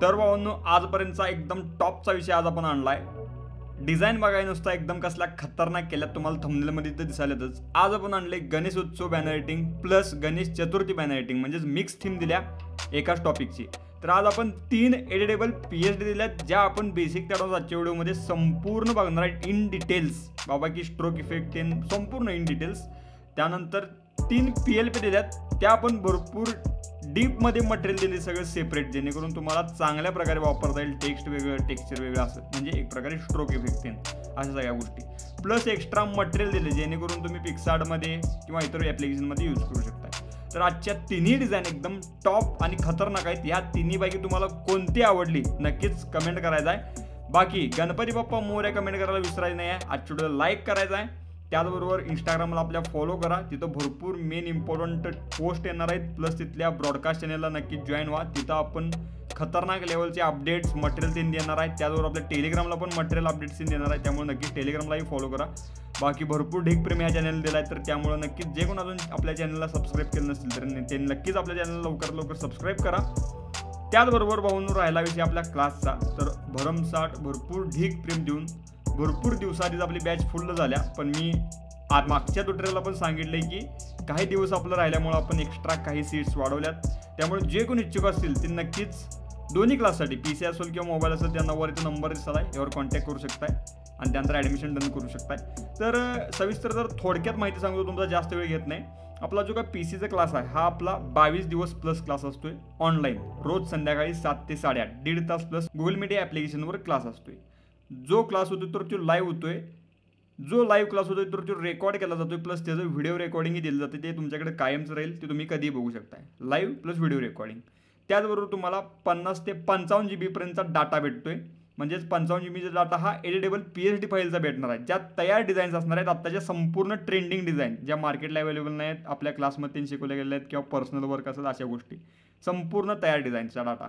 तर भावांनो, आजपर्यंतचा एकदम टॉपचा विषय आज आपण आणलाय. डिझाईन बघाय नुसता एकदम कसला खतरनाक केल्यात, तुम्हाला थंबनेलमध्ये तर दिसायलाच. आज आपण आणले गणेश उत्सव banner writing plus Ganesh Chaturthi banner writing, म्हणजेच मिक्स थीम दिल्या एकाच टॉपिकची. तर आज आपण 3 एडिटेबल PhD दिल्यात, ज्या आपण बेसिक त्यावर आजच्या व्हिडिओमध्ये संपूर्ण बघणार आहे इन डिटेल्स. बाबा की स्ट्रोक इफेक्ट संपूर्ण इन डिटेल्स. त्यानंतर 3 PLP दिल्यात, त्या आपण भरपूर डीपमध्ये मटेरियल दिले सगळं सेपरेट, जेणेकरून तुम्हाला चांगल्या प्रकारे वापरता येईल. टेक्स्ट वेगळं, टेक्स्चर वेगळं असं, म्हणजे एक प्रकारे स्ट्रोक इफेक्ट अशा सगळ्या गोष्टी. प्लस एक्स्ट्रा मटेरियल दिले, जेणेकरून तुम्ही पिक्सार्टमध्ये किंवा इतर ॲप्लिकेशनमध्ये यूज करू शकता. तर आजच्या तिन्ही डिझाईन एकदम टॉप आणि खतरनाक आहेत. ह्या तिन्हीपैकी तुम्हाला कोणती आवडली नक्कीच कमेंट करायचं आहे. बाकी गणपती बाप्पा मोरया कमेंट करायला विसरायचं नाही आहे. आजच्या व्हिडिओला लाईक करायचा आहे. त्याचबरोबर इंस्टाग्रामला आपल्या फॉलो करा, तिथं भरपूर मेन इम्पॉर्टंट पोस्ट येणार आहेत. प्लस तिथल्या ब्रॉडकास्ट चॅनलला नक्की जॉईन व्हा, तिथं आपण खतरनाक लेवलचे अपडेट्स मटेरियल तीन देणार आहेत. त्याचबरोबर आपल्या टेलिग्रामला पण मटेरियल अपडेट्स तीन देणार आहेत, त्यामुळे नक्की टेलिग्रामलाही फॉलो करा. बाकी भरपूर ढीक प्रेमी ह्या चॅनल दिला आहे, तर त्यामुळे नक्कीच जे कोण अजून आपल्या चॅनलला सबस्क्राईब केलं नसतील तर त्यांनी नक्कीच आपल्या चॅनलला लवकर सबस्क्राईब करा. त्याचबरोबर भाऊंनो, राहिला विषय आपल्या क्लासचा, तर भरमसाठ भरपूर ढीक प्रेम देऊन भरपूर दिवसाआधीच आपली बॅच फुल झाल्या. पण मी मागच्या ट्युटोरियलला पण सांगितलंय की काही दिवस आपलं राहिल्यामुळे आपण एक्स्ट्रा काही सीट्स वाढवल्यात. त्यामुळे जे कोणी इच्छुक असतील ते नक्कीच दोन्ही क्लाससाठी PC असेल किंवा मोबाईल असेल, त्यांना वर इथं नंबर दिसत आहे, यावर कॉन्टॅक्ट करू शकताय आणि त्यानंतर ॲडमिशन डन करू शकताय. तर सविस्तर जर थोडक्यात माहिती सांगतो, तुमचा जास्त वेळ घेत नाही. आपला जो काय PCचा क्लास आहे हा आपला 22 दिवस प्लस क्लास असतोय ऑनलाईन, रोज संध्याकाळी 7 ते 8:30, 1.5 तास प्लस गुगल मीडिया ॲप्लिकेशनवर क्लास असतोय. जो क्लास होतो तर तो लाईव्ह होतोय, जो लाईव्ह क्लास होतोय तर तो रेकॉर्ड केला जातोय, प्लस त्याचं व्हिडिओ रेकॉर्डिंगही दिलं जाते. ते तुमच्याकडे कायमच राहील, ते तुम्ही कधीही बघू शकताय, लाईव्ह प्लस व्हिडिओ रेकॉर्डिंग. त्याचबरोबर तुम्हाला 50 ते 55 GB पर्यंतचा डाटा भेटतोय. म्हणजेच 55 GB डाटा हा एडिटेबल PhD फाईलचा भेटणार आहे, ज्यात तयार डिझाईन्स असणार आहेत. आत्ताच्या संपूर्ण ट्रेंडिंग डिझाईन ज्या मार्केटला अवेलेबल नाही आहेत, आपल्या क्लासमध्ये शिकवल्या गेल्या आहेत किंवा पर्सनल वर्क असेल, अशा गोष्टी संपूर्ण तयार डिझाईनचा डाटा.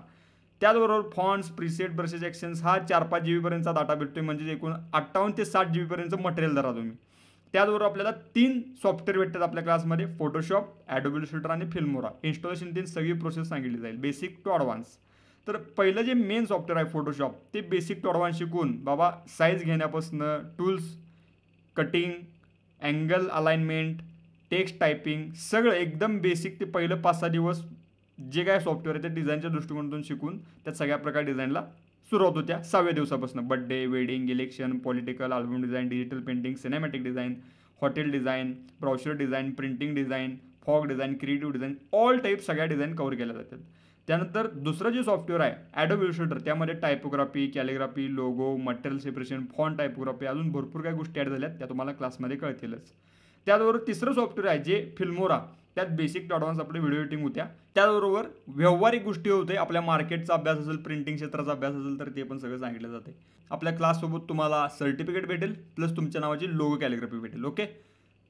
त्याचबरोबर फॉन्ट्स, प्रीसेट, ब्रशेस, एक्शन्स हा 4-5 GB पर्यंतचा डाटा भेटतोय. म्हणजे एकूण 58 ते 60 GB पर्यंतचं मटेरियल धरा तुम्ही. त्याचबरोबर आपल्याला 3 सॉफ्टवेअर भेटतात आपल्या क्लासमध्ये, फोटोशॉप, ॲडोबी इलस्ट्रेटर आणि फिल्मोरा. इन्स्टॉलेशन तीन सगळी प्रोसेस सांगितली जाईल, बेसिक टू ॲडव्हान्स. तर पहिलं जे मेन सॉफ्टवेअर आहे फोटोशॉप, ते बेसिक टू ॲडव्हान्स शिकून बाबा साईज घेण्यापासून tools, cutting, angle alignment, text typing, सगळं एकदम बेसिक. ते पहिलं 5-6 दिवस जे काय सॉफ्टवेअर आहे ते डिझाईनच्या दृष्टिकोनातून शिकून त्यात सगळ्या प्रकार डिझाईनला सुरुवात होत्या 6व्या दिवसापासून. Birthday, wedding, election, political, album design, digital painting, cinematic design, hotel design, brochure design, printing design, fog design, creative design, all type सगळ्या डिझाईन कव्हर केल्या जातात. त्यानंतर दुसरं जे सॉफ्टवेअर आहे ॲडोबी इलस्ट्रेटर, त्यामध्ये typography, calligraphy, logo, material separation, font typography, अजून भरपूर काही गोष्टी ॲड झाल्यात, त्या तुम्हाला क्लासमध्ये कळतीलच. त्याचबरोबर तिसरं सॉफ्टवेअर आहे जे फिल्मोरा, त्यात बेसिक टू ॲडव्हान्स आपली व्हिडिओ एडिटिंग होत्या. त्याचबरोबर व्यावहारिक गोष्टी होते, आपल्या मार्केटचा अभ्यास असेल, प्रिंटिंग क्षेत्राचा अभ्यास असेल, तर ते पण सगळं सांगितलं जाते. आपल्या क्लाससोबत तुम्हाला सर्टिफिकेट भेटेल, प्लस तुमच्या नावाची लोगो कॅलिग्राफी भेटेल. ओके.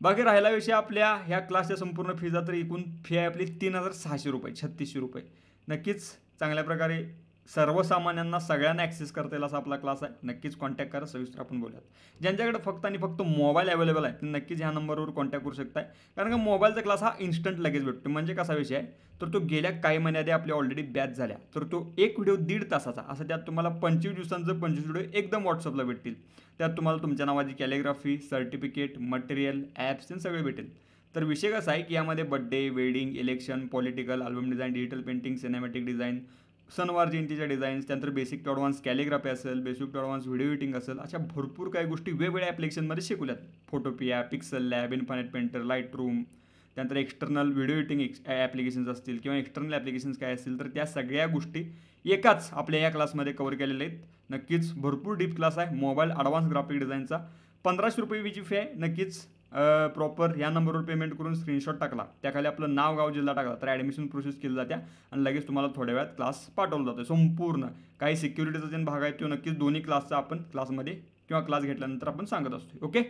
बाकी राहिला विषय आपल्या ह्या क्लासच्या संपूर्ण फीजा, तर एकूण फी आहे आपली 3,600 रुपये, 3600 रुपये. नक्कीच चांगल्या प्रकारे सर्वसामान्यांना सगळ्यांना ॲक्सेस करता येईल असा आपला क्लास आहे. नक्कीच कॉन्टॅक्ट करा, सविस्तर आपण बोलूयात. ज्यांच्याकडे फक्त आणि फक्त मोबाईल अवेलेबल आहे ते नक्कीच ह्या नंबरवर कॉन्टॅक्ट करू शकताय, कारण का मोबाईलचा क्लास हा इन्स्टंट लगेच भेटतो. म्हणजे कसा विषय आहे, तर तो गेल्या काही महिन्याआधी आपल्या ऑलरेडी बॅच झाल्या, तर तो एक व्हिडिओ 1.5 तासाचा असं, त्यात तुम्हाला 25 दिवसांचं 25 व्हिडिओ एकदम व्हॉट्सअपला भेटतील. त्यात तुम्हाला तुमच्या नावाची कॅलिग्राफी, सर्टिफिकेट, मटेरियल, ॲप्स ते सगळे भेटेल. तर विषय कसा आहे की यामध्ये birthday, wedding, election, political, album design, digital painting, cinematic design, सणवार जयंतीच्या डिझाईन्स, त्यानंतर बेसिक टू ॲडव्हान्स कॅलिग्राफी असेल, basic to advance video editing असेल, अशा भरपूर काही गोष्टी वेगवेगळ्या ॲप्लिकेशनमध्ये शिकवल्यात. Photopea, Pixel Lab, Infinite Painter, Lightroom, त्यानंतर एक्सटर्नल व्हिडिओ एडिटिंग ॲप्लिकेशन्स असतील किंवा एक्सटर्नल ॲप्लिकेशन्स काय असतील, तर त्या सगळ्या गोष्टी एकाच आपल्या या क्लासमध्ये कव्हर केलेल्या आहेत. नक्कीच भरपूर डीप क्लास आहे. मोबाईल ॲडव्हान्स ग्राफिक डिझाईनचा 1500 रुपये फीची फी आहे. नक्कीच प्रॉपर या नंबरवर पेमेंट करून स्क्रीनशॉट टाकला, त्याखाली आपलं नाव, गाव, जिल्हा टाकला, तर ॲडमिशन प्रोसेस केली जाते आणि लगेच तुम्हाला थोड्या वेळात क्लास पाठवला जातो. संपूर्ण काही सिक्युरिटीचा जे भाग आहे तो नक्कीच दोन्ही क्लासचा आपण क्लासमध्ये किंवा क्लास घेतल्यानंतर आपण सांगत असतो. Okay,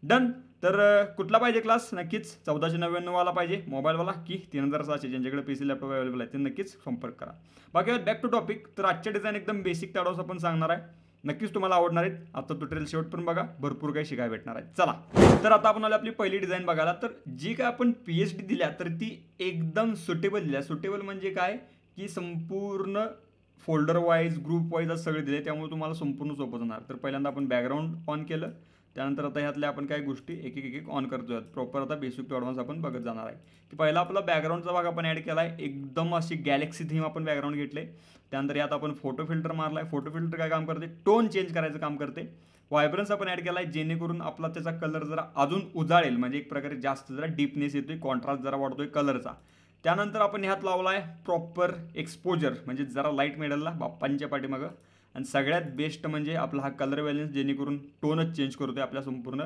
done. तर कुठला पाहिजे क्लास? नक्कीच 1499 वाला पाहिजे मोबाईलवाला की 3600, ज्यांच्याकडे PC लॅपटॉप अवेलेबल आहे ते नक्कीच संपर्क करा. बाकी बॅक टू टॉपिक. तर आजच्या डिझाईन एकदम बेसिक त्याडोस आपण सांगणार आहे, नक्कीच तुम्हाला आवडणार आहेत. आता ट्युटोरियल शेवट पण बघा, भरपूर काही शिकायला भेटणार आहे. चला, तर आता आपण आलो आपली पहिली डिझाईन बघायला. तर जी काय आपण PhD दिल्या तर ती एकदम सुटेबल दिल्या. सुटेबल म्हणजे काय की संपूर्ण फोल्डर वाईज ग्रुप वाईज आज सगळे दिले, त्यामुळे तुम्हाला संपूर्ण सोपं जाणार. तर पहिल्यांदा आपण बॅकग्राऊंड ऑन केलं, त्यानंतर आता ह्यातल्या आपण काही गोष्टी एक एक एक ऑन करतोय. प्रॉपर आता बेसिक टू ॲडव्हान्स आपण बघत जाणार आहे. की पहिला आपला बॅकग्राऊंडचा भाग आपण ॲड केला आहे, एकदम अशी गॅलेक्सी थीम आपण बॅकग्राऊंड घेतले. त्यानंतर यात आपण फोटो फिल्टर मारला आहे. फोटो फिल्टर काय काम करते, टोन चेंज करायचं काम करते. व्हायब्रन्स आपण ॲड केला आहे, जेणेकरून आपला त्याचा कलर जरा अजून उजाळेल, म्हणजे एक प्रकारे जास्त जरा डीपनेस येतोय, कॉन्ट्रास्ट जरा वाढतोय कलरचा. त्यानंतर आपण ह्यात लावला आहे प्रॉपर एक्सपोजर, म्हणजे जरा लाईट मिळेलला बाप्पांच्या पाठीमागं. आणि सगळ्यात बेस्ट म्हणजे आपला हा कलर बॅलन्स, जेणेकरून टोनच चेंज करतोय आपल्या संपूर्ण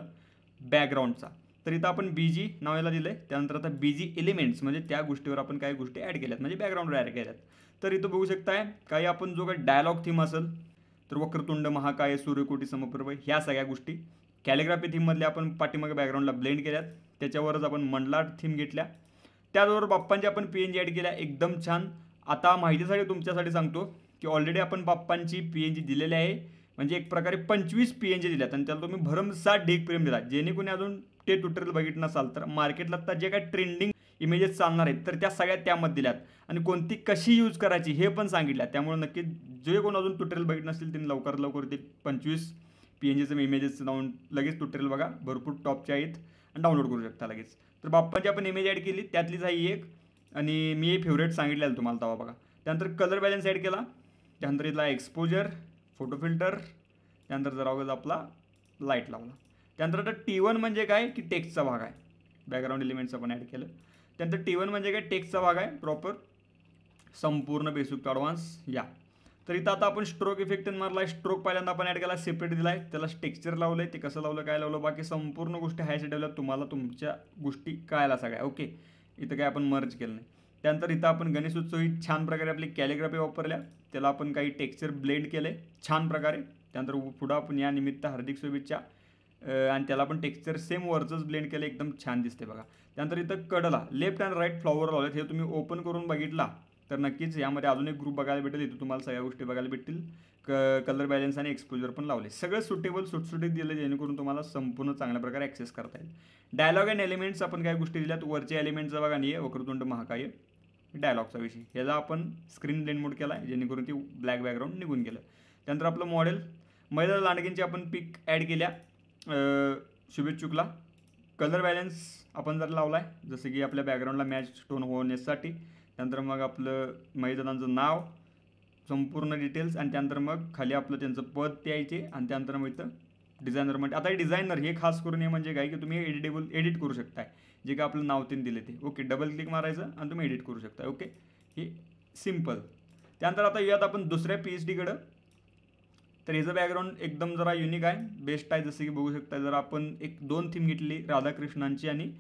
बॅकग्राऊंडचा. तर इथं आपण BG नावाला दिलं आहे. त्यानंतर आता BG एलिमेंट्स, म्हणजे त्या गोष्टीवर आपण काही गोष्टी ॲड केल्यात, म्हणजे बॅकग्राऊंडवर ॲड केल्यात. तर इथं बघू शकताय काही आपण जो काही डायलॉग थीम असेल, तर वक्रतुंड महाकाय सूर्यकोटी समप्रभ, ह्या सगळ्या गोष्टी कॅलिग्राफी थीममधल्या आपण पाठीमागे बॅकग्राऊंडला ब्लेंड केल्यात. त्याच्यावरच आपण मंडलाट थीम घेतल्या. त्याचबरोबर बाप्पांची आपण PNG ॲड केल्या, एकदम छान. आता माहितीसाठी तुमच्यासाठी सांगतो की ऑलरेडी आपण बाप्पांची PNG दिलेली आहे, म्हणजे एक प्रकारे 25 PNG दिल्यात आणि त्याला तुम्ही भरमसाठ ढीग प्रेम दिला. जेणेकरून अजून ते ट्युटोरियल बघितलं नसाल तर मार्केटला आता जे काही ट्रेंडिंग इमेजेस चालणार आहेत तर त्या सगळ्या त्यामध्ये दिल्यात आणि कोणती कशी यूज करायची हे पण सांगितलं. त्यामुळे नक्की जे कोण अजून ट्युटोरियल बघितलं नसतील त्यांनी लवकरात लवकर ते 25 PNGचं इमेजेस जाऊन लगेच ट्युटोरियल बघा, भरपूर टॉपचे आहेत आणि डाउनलोड करू शकता लगेच. तर बाप्पाची आपण इमेज ॲड केली, त्यातलीच आहे एक, आणि मी फेवरेट सांगितलेलं तुम्हाला तेव्हा बघा. त्यानंतर कलर बॅलन्स ॲड केला. त्यानंतर इथला एक्सपोजर, फोटो फिल्टर, त्यानंतर जरा अगोदर आपला लाईट लावला. त्यानंतर आता T1 म्हणजे काय की टेक्स्टचा भाग आहे. बॅकग्राऊंड एलिमेंट्स आपण ॲड केलं. त्यानंतर T1 म्हणजे काय, टेक्स्टचा भाग आहे प्रॉपर, संपूर्ण बेसिक टू ॲडव्हान्स या. तर इथं आता आपण स्ट्रोक इफेक्ट मारला आहे. स्ट्रोक पहिल्यांदा आपण ॲड केला, सेपरेट दिला आहे, त्याला टेक्स्चर लावलं आहे, ते कसं लावलं काय लावलं बाकी संपूर्ण गोष्टी हाय सेटवल्या, तुम्हाला तुमच्या गोष्टी कळायला सगळ्या. ओके, इथं काय आपण मर्ज केलं नाही. त्यानंतर इथं आपण गणेश उत्सव ही छान प्रकारे आपली कॅलिग्राफी वापरल्या, त्याला आपण काही टेक्स्चर ब्लेंड केले छान प्रकारे. त्यानंतर पुढं आपण या निमित्त हार्दिक शुभेच्छा, आणि त्याला आपण टेक्स्चर सेम वरचंच ब्लेंड केलं, एकदम छान दिसते बघा. त्यानंतर इथं कडला लेफ्ट अँड राईट फ्लॉवर लावलेत, हे तुम्ही ओपन करून बघितला तर नक्कीच यामध्ये अजून एक ग्रुप बघायला भेटेल. इथं तुम्हाला सगळ्या गोष्टी बघायला भेटतील. कलर बॅलन्स आणि एक्सपोजर पण लावले, सगळं सुटेबल सुटसुटीत दिलं, जेणेकरून तुम्हाला संपूर्ण चांगल्या प्रकारे ॲक्सेस करता येईल. डायलॉग अँड एलिमेंट्स आपण काय गोष्टी दिल्यात, वरच्या एलिमेंटचा बघा नाही आहे, वक्रतुंड महाकाय डायलॉगचा विषय, ह्याला आपण स्क्रीन ब्लेंड मोड केला आहे, जेणेकरून ती ब्लॅक बॅकग्राऊंड निघून गेलं. त्यानंतर आपलं मॉडेल महिला लांडगेंची आपण पिक ॲड केल्या शुभेच्छुकला. कलर बॅलन्स आपण जर लावला आहे, जसं की आपल्या बॅकग्राऊंडला मॅच टोन होण्यासाठी. त्यानंतर मग आपलं महिलांचं नाव, संपूर्ण डिटेल्स, आणि त्यानंतर मग खाली आपलं त्यांचं पद द्यायचे, आणि त्यानंतर मग इथं डिझायनर म्हणजे आता डिझायनर हे खास करून हे म्हणजे काय की तुम्ही एडिट करू शकताय, जे काय आपलं नाव तीन दिले ते. ओके, डबल क्लिक मारायचं आणि तुम्ही एडिट करू शकता. ओके, हे सिम्पल. त्यानंतर आता यात आपण दुसऱ्या PhDकडं. तर ह्याचं बॅकग्राऊंड एकदम जरा युनिक आहे, बेस्ट आहे. जसं की बघू शकता, जर आपण एक 2 थीम घेतली, राधाकृष्णांची आणि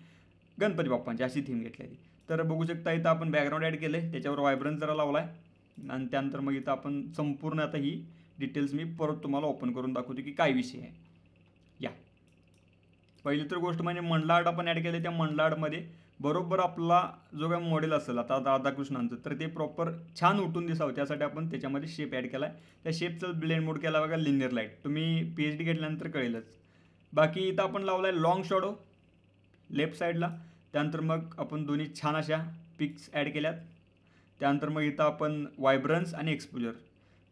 गणपती बाप्पांची अशी थीम घेतलेली. तर बघू शकता इथं आपण बॅकग्राऊंड ॲड केलं आहे, त्याच्यावर व्हायब्रन्स जरा लावला आहे, आणि त्यानंतर मग इथं आपण संपूर्ण आता ही डिटेल्स मी परत तुम्हाला ओपन करून दाखवतो की काय विषय आहे. या पहिली तर गोष्ट म्हणजे मंडलाट आपण ॲड केलं, त्या मंडलाटमध्ये बरोबर आपला जो काय मॉडेल असेल आता राधाकृष्णांचं, तर ते प्रॉपर छान उठून दिसावं, त्यासाठी आपण त्याच्यामध्ये शेप ॲड केला आहे. त्या शेपचं ब्लेंड मोड केला बघा, लिनियर लाईट, तुम्ही PhD घेतल्यानंतर कळेलच. बाकी इथं आपण लावला आहे लॉंग शॅडो लेफ्ट साईडला. त्यानंतर मग आपण दोन्ही छान अशा पिक्स ॲड केल्यात. त्यानंतर मग इथं आपण व्हायब्रन्स आणि एक्सपोजर.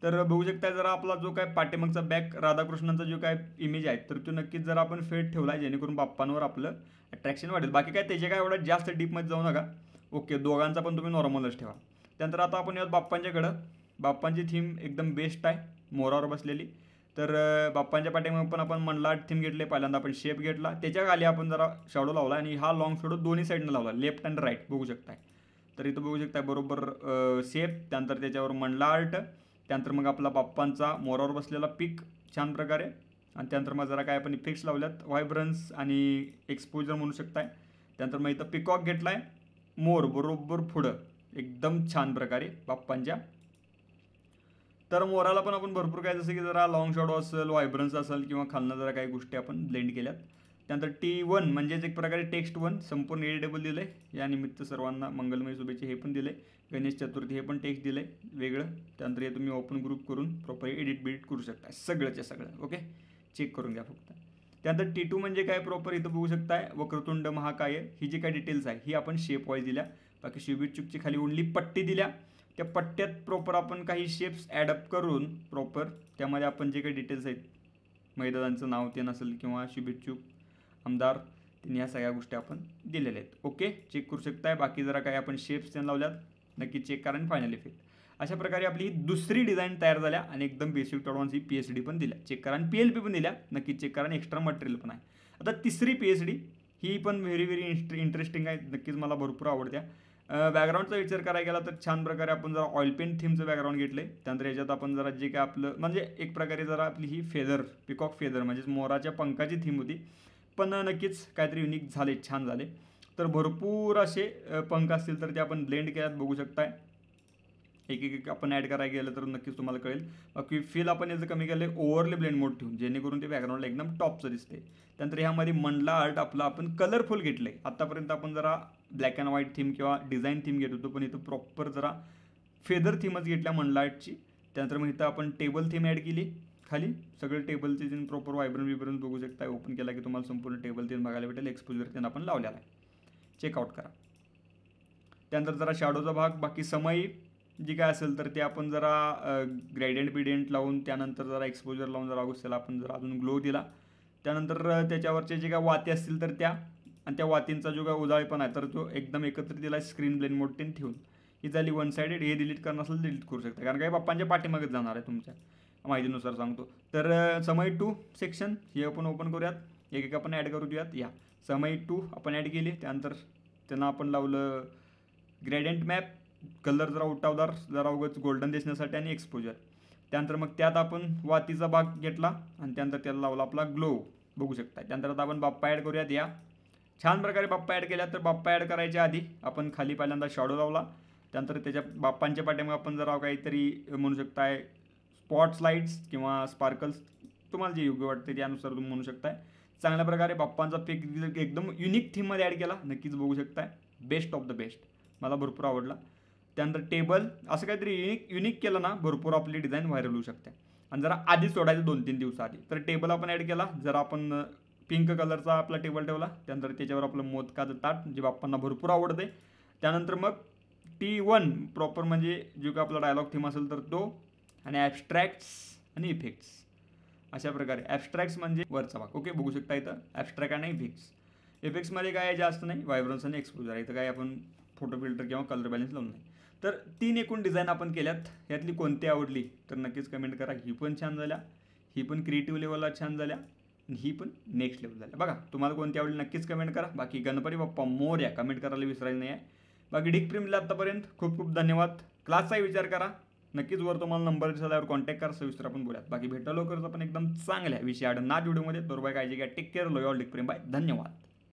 तर बघू शकता जरा आपला जो काय पाठीमागचा बॅक राधाकृष्णांचा जो काय इमेज आहे, तर तो नक्कीच जरा आपण फेड ठेवला आहे, जेणेकरून बाप्पांवर आपलं अट्रॅक्शन वाढेल. बाकी काय त्याचे काय एवढं जास्त डीपमध्ये जाऊ नका. ओके, दोघांचा पण तुम्ही नॉर्मलच ठेवा. त्यानंतर आता आपण यात बाप्पांच्याकडं, बाप्पांची थीम एकदम बेस्ट आहे, मोरावर बसलेली. तर बाप्पांच्या पाठीमागे पण आपण मंडलाट थीम घेतले, पहिल्यांदा आपण शेप घेतला, त्याच्या खाली आपण जरा शॅडो लावला, आणि हा लॉंग शॅडो दोन्ही साईडनं लावला, लेफ्ट अँड राईट बघू शकताय. तर इथं बघू शकताय बरोबर शेप, त्यानंतर त्याच्यावर मंडलाट, त्यानंतर मग आपला बाप्पांचा मोरावर बसलेला पिक छान प्रकारे, आणि त्यानंतर मग जरा काय आपण इफेक्ट्स लावल्यात, व्हायब्रन्स आणि एक्सपोजर म्हणू शकताय. त्यानंतर मग इथं पिकॉक घेतला आहे, मोर बरोबर पुढं एकदम छान प्रकारे बाप्पांच्या. तर मोराला पण आपण भरपूर काय, जसं की जरा लॉंग शॉडो असेल, व्हायब्रन्स असेल, किंवा खालनं जरा काही गोष्टी आपण ब्लेंड केल्यात. त्यानंतर T1 म्हणजेच एक प्रकारे टेक्स्ट 1 संपूर्ण एडिटेबल दिलं आहे, या निमित्त सर्वांना मंगलमय शुभेच्छा हे पण दिले. गणेश चतुर्थी हे पण टेक्स्ट दिलं आहे वेगळं. त्यानंतर हे तुम्ही ओपन ग्रुप करून प्रॉपर एडिट करू शकता, सगळंच्या सगळं. ओके, चेक करून घ्या फक्त. त्यानंतर T2 म्हणजे काय, प्रॉपर इथं बघू शकताय वक्रतुंड महाकाय, ही जी काय डिटेल्स आहे ही आपण शेप वाईज दिल्या. बाकी शुभेच्छुकची खाली ओनली पट्टी दिल्या. त्या पट्ट्यात प्रॉपर आपण काही शेप्स ॲडअप करून प्रॉपर त्यामध्ये आपण जे काही डिटेल्स आहेत, मैदानाचं नाव ते नसेल किंवा शुभेच्छुक आमदार, त्यांनी ह्या सगळ्या गोष्टी आपण दिलेल्या आहेत. ओके, चेक करू शकताय. बाकी जरा काही आपण शेप्स त्यांना लावल्यात, नक्की चेक करा आणि फायनल इफेक्ट. अशा प्रकारे आपली ही दुसरी डिझाईन तयार झाल्या आणि एकदम बेसिक ॲडव्हान्स ही PSD पण दिल्या, चेक करा. आणि PLP पण दिल्या, नक्की चेक करा. आणि एक्स्ट्रा मटेरियल पण आहे. आता तिसरी PSD ही पण व्हेरी इंटरेस्टिंग आहे, नक्कीच मला भरपूर आवडत्या. बॅकग्राऊंडचा विचार करायला गेला तर छान प्रकारे आपण जरा ऑइल पेंट थीमचं बॅकग्राऊंड घेतलं आहे. त्यानंतर याच्यात आपण जरा जे काय आपलं म्हणजे एक प्रकारे जरा आपली ही फेदर, पिकॉक फेदर म्हणजेच मोराच्या पंखाची थीम होती, पण नक्कीच काहीतरी युनिक झाले, छान झाले. तर भरपूर असे पंख असतील तर ते आपण ब्लेंड केल्यात, बघू शकताय. एक आपण ॲड करायला गेलं तर नक्कीच तुम्हाला कळेल. बाकी फील आपण याचं कमी केलं आहे ओव्हरले ब्लेंड मोड ठेवून, जेणेकरून ते बॅकग्राऊंडला एकदम टॉपचं दिसते. त्यानंतर ह्यामध्ये मंडला आर्ट आपलं आपण कलरफुल घेतलं आहे. आत्तापर्यंत आपण जरा ब्लॅक अँड व्हाईट थीम किंवा डिझाईन थीम घेत होतो, पण इथं प्रॉपर जरा फेदर थीमच घेतल्या मंडला आर्टची. त्यानंतर मग इथं आपण टेबल थीम ॲड केली. खाली सगळे टेबलचे जे प्रॉपर वायब्रन्स बघू शकता. ओपन केला की तुम्हाला संपूर्ण टेबल थीम बघायला भेटेल. एक्सपोजर त्यांना आपण लावलेला आहे, चेकआउट करा. त्यानंतर जरा शॅडोचा भाग, बाकी समयी जी काय असेल तर ते आपण जरा ग्रेडियंट लावून त्यानंतर जरा एक्सपोजर लावून जरा त्याला आपण जरा अजून ग्लो दिला. त्यानंतर त्याच्यावरचे जे काय वाती असतील तर त्या आणि त्या वातींचा जो काय उजाळेपण आहे तर तो एकदम एकत्रित दिला स्क्रीन ब्लेंड मोड ठेवून. ही झाली वन साइडेड. हे डिलीट करणार असेल डिलीट करू शकता, कारण काही बाप्पांच्या पाठीमागेच जाणार आहे तुमच्या माहितीनुसार सांगतो. तर समय 2 सेक्शन हे आपण ओपन करूयात, एक आपण ॲड करू देऊयात. या समय 2 आपण ॲड केली. त्यानंतर त्यांना आपण लावलं ग्रेडियंट मॅप, कलर जरा उठावदार, जरा उगाच गोल्डन दिसण्यासाठी आणि एक्सपोजर. त्यानंतर मग त्यात आपण वातीचा भाग घेतला आणि त्यानंतर त्याला लावला आपला ग्लो, बघू शकता. त्यानंतर आता आपण बाप्पा ॲड करूयात. या छान प्रकारे बाप्पा ॲड केल्या. तर बाप्पा ॲड करायच्या आधी आपण खाली पहिल्यांदा शॅडो लावला. त्यानंतर त्याच्या बाप्पांच्या पाठीमागे आपण जरा काहीतरी म्हणू शकताय स्पॉट लाईट्स किंवा स्पार्कल्स, तुम्हाला जे योग्य वाटते त्यानुसार तुम्ही म्हणू शकताय. चांगल्या प्रकारे बाप्पांचा पिक एकदम युनिक थीममध्ये ॲड केला, नक्कीच बघू शकताय. बेस्ट ऑफ द बेस्ट, मला भरपूर आवडला. त्यानंतर टेबल असं काहीतरी युनिक केलं ना, भरपूर आपली डिझाईन व्हायरल होऊ शकते. आणि जरा आधी सोडायचं 2-3 दिवसाआधी. तर टेबल आपण ॲड केला, जरा आपण पिंक कलरचा आपला टेबल ठेवला. त्यानंतर त्याच्यावर आपलं मोदकाचं ताट जे बाप्पांना भरपूर आवडते. त्यानंतर मग T1 प्रॉपर म्हणजे जो काय आपला डायलॉग थीम असेल तर तो, आणि ॲबस्ट्रॅक्ट्स आणि इफेक्ट्स. अशा प्रकारे ॲबस्ट्रॅक्ट्स म्हणजे वरचा भाग. ओके, बघू शकता इथं ॲबस्ट्रॅक्ट आणि इफेक्ट्स. इफेक्ट्समध्ये काय जास्त नाही, व्हायब्रन्स आणि एक्सपोजर. इथं काय आपण फोटो फिल्टर किंवा कलर बॅलन्स लावून नाही. तर 3 एकूण डिझाईन आपण केल्यात. यातली कोणती आवडली तर नक्कीच कमेंट करा. ही पण छान झाल्या, ही पण क्रिएटिव्ह लेवलला छान झाल्या, ही पण नेक्स्ट लेवल झाल्या. बघा तुम्हाला कोणती आवडली नक्कीच कमेंट करा. बाकी गणपती बाप्पा मोरया कमेंट करायला विसरायचं नाही आहे. बाकी डिक प्रेमला आत्तापर्यंत खूप खूप धन्यवाद. क्लासचाही विचार करा, नक्कीच वर तुम्हाला नंबर दिसल्यावर कॉन्टॅक्ट करा, सविस्तर आपण बोलूयात. बाकी भेटा लवकरच आपण एकदम चांगल्या विषयात नाच व्हिडिओमध्ये. तर बाय, काळजी घ्या, टेक केअर, लॉयल डिक प्रेम, बाय, धन्यवाद.